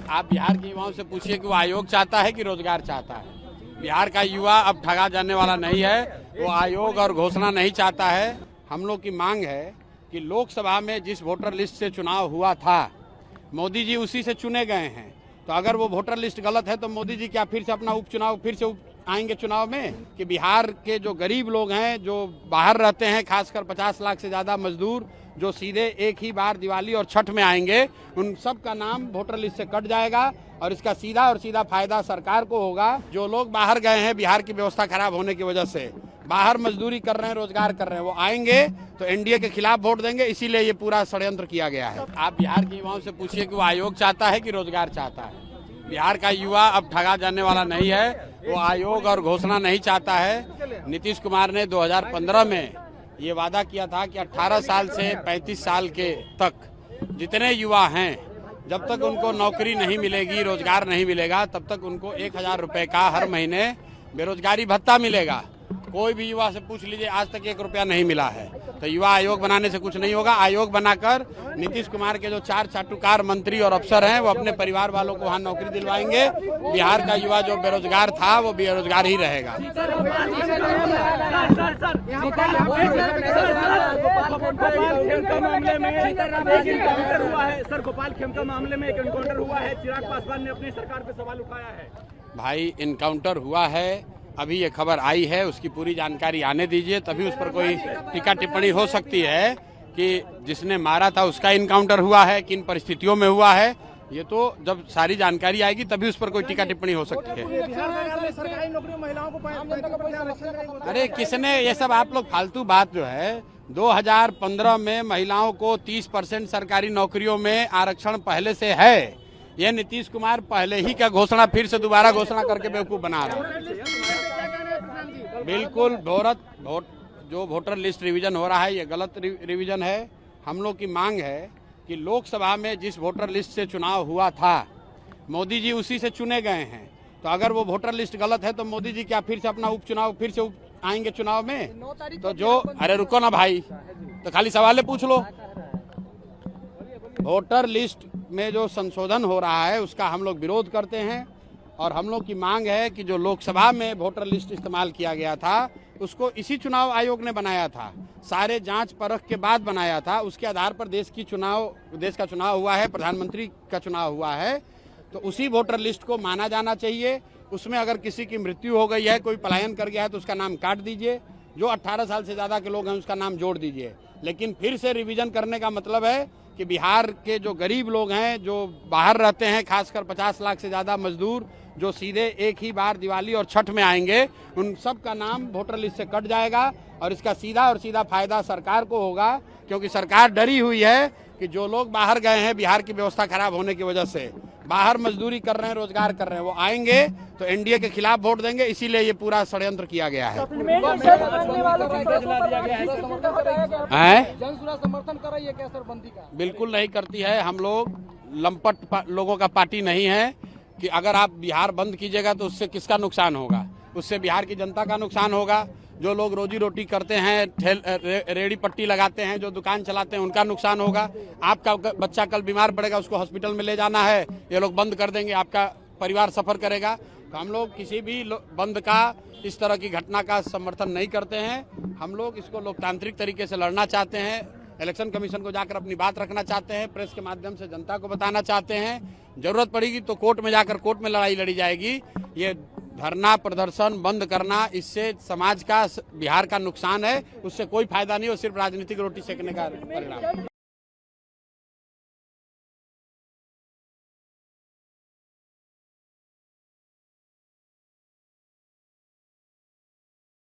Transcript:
आप बिहार के युवाओं से पूछिए कि वो आयोग चाहता है कि रोजगार चाहता है। बिहार का युवा अब ठगा जाने वाला नहीं है, वो आयोग और घोषणा नहीं चाहता है। हम लोग की मांग है कि लोकसभा में जिस वोटर लिस्ट से चुनाव हुआ था, मोदी जी उसी से चुने गए हैं। तो अगर वो वोटर लिस्ट गलत है तो मोदी जी क्या फिर से अपना उपचुनाव फिर से आएंगे चुनाव में? कि बिहार के जो गरीब लोग हैं, जो बाहर रहते हैं, खासकर 50 लाख से ज्यादा मजदूर जो सीधे एक ही बार दिवाली और छठ में आएंगे, उन सब का नाम वोटर लिस्ट से कट जाएगा और इसका सीधा और सीधा फायदा सरकार को होगा। जो लोग बाहर गए हैं बिहार की व्यवस्था खराब होने की वजह से, बाहर मजदूरी कर रहे हैं, रोजगार कर रहे हैं, वो आएंगे तो एनडीए के खिलाफ वोट देंगे। इसीलिए ये पूरा षड्यंत्र किया गया है। आप बिहार के युवाओं से पूछिए कि वो आयोग चाहता है कि रोजगार चाहता है। बिहार का युवा अब ठगा जाने वाला नहीं है, वो आयोग और घोषणा नहीं चाहता है। नीतीश कुमार ने 2015 में ये वादा किया था कि 18 साल से 35 साल के तक जितने युवा हैं, जब तक उनको नौकरी नहीं मिलेगी, रोजगार नहीं मिलेगा, तब तक उनको 1000 रुपए का हर महीने बेरोजगारी भत्ता मिलेगा। कोई भी युवा से पूछ लीजिए, आज तक 1 रुपया नहीं मिला है। तो युवा आयोग बनाने से कुछ नहीं होगा। आयोग बनाकर नीतीश कुमार के जो 4 चाटुकार मंत्री और अफसर हैं, वो अपने परिवार वालों को वहाँ नौकरी दिलवाएंगे। बिहार का युवा जो बेरोजगार था वो बेरोजगार ही रहेगा। सर, गोपाल खेमका मामले में एक एनकाउंटर हुआ है, चिराग पासवान ने अपनी सरकार पे सवाल उठाया है। भाई, एनकाउंटर हुआ है, अभी ये खबर आई है, उसकी पूरी जानकारी आने दीजिए, तभी उस पर कोई टीका टिप्पणी हो सकती है कि जिसने मारा था उसका इनकाउंटर हुआ है, किन परिस्थितियों में हुआ है। ये तो जब सारी जानकारी आएगी तभी उस पर कोई टीका टिप्पणी हो सकती है। अरे किसने ये सब, आप लोग फालतू बात जो है, 2015 में महिलाओं को 30% सरकारी नौकरियों में आरक्षण पहले से है। ये नीतीश कुमार पहले ही का घोषणा फिर से दोबारा घोषणा करके बेवकूफ बना रहा है। बिल्कुल जो वोटर लिस्ट रिवीजन हो रहा है ये गलत रिवीजन है। हम लोग की मांग है कि लोकसभा में जिस वोटर लिस्ट से चुनाव हुआ था, मोदी जी उसी से चुने गए हैं। तो अगर वो वोटर लिस्ट गलत है तो मोदी जी क्या फिर से अपना उपचुनाव फिर से आएंगे चुनाव में? तो जो, अरे रुको ना भाई, तो खाली सवाल पूछ लो। वोटर लिस्ट में जो संशोधन हो रहा है उसका हम लोग विरोध करते हैं और हम लोग की मांग है कि जो लोकसभा में वोटर लिस्ट इस्तेमाल किया गया था उसको इसी चुनाव आयोग ने बनाया था, सारे जांच परख के बाद बनाया था। उसके आधार पर देश का चुनाव हुआ है, प्रधानमंत्री का चुनाव हुआ है। तो उसी वोटर लिस्ट को माना जाना चाहिए। उसमें अगर किसी की मृत्यु हो गई है, कोई पलायन कर गया है तो उसका नाम काट दीजिए। जो 18 साल से ज्यादा के लोग हैं उसका नाम जोड़ दीजिए। लेकिन फिर से रिवीजन करने का मतलब है कि बिहार के जो गरीब लोग हैं, जो बाहर रहते हैं, खासकर 50 लाख से ज्यादा मजदूर जो सीधे एक ही बार दिवाली और छठ में आएंगे, उन सब का नाम वोटर लिस्ट से कट जाएगा और इसका सीधा और सीधा फायदा सरकार को होगा। क्योंकि सरकार डरी हुई है कि जो लोग बाहर गए हैं बिहार की व्यवस्था खराब होने की वजह से, बाहर मजदूरी कर रहे हैं, रोजगार कर रहे हैं, वो आएंगे तो एनडीए के खिलाफ वोट देंगे। इसीलिए ये पूरा षड्यंत्र किया गया है। समर्थन कर रही है क्या सर बंदी का? बिल्कुल नहीं करती है। हम लोग लंपट लोगों का पार्टी नहीं है कि अगर आप बिहार बंद कीजिएगा तो उससे किसका नुकसान होगा? उससे बिहार की जनता का नुकसान होगा। जो लोग रोजी रोटी करते हैं, रेड़ी पट्टी लगाते हैं, जो दुकान चलाते हैं, उनका नुकसान होगा। आपका बच्चा कल बीमार पड़ेगा, उसको हॉस्पिटल में ले जाना है, ये लोग बंद कर देंगे, आपका परिवार सफर करेगा। तो हम लोग किसी भी बंद का, इस तरह की घटना का समर्थन नहीं करते हैं। हम लोग इसको लोकतांत्रिक तरीके से लड़ना चाहते हैं, इलेक्शन कमीशन को जाकर अपनी बात रखना चाहते हैं, प्रेस के माध्यम से जनता को बताना चाहते हैं। जरूरत पड़ेगी तो कोर्ट में जाकर कोर्ट में लड़ाई लड़ी जाएगी। ये धरना प्रदर्शन बंद करना, इससे समाज का, बिहार का नुकसान है, उससे कोई फायदा नहीं, और सिर्फ राजनीतिक रोटी सेकने का परिणाम।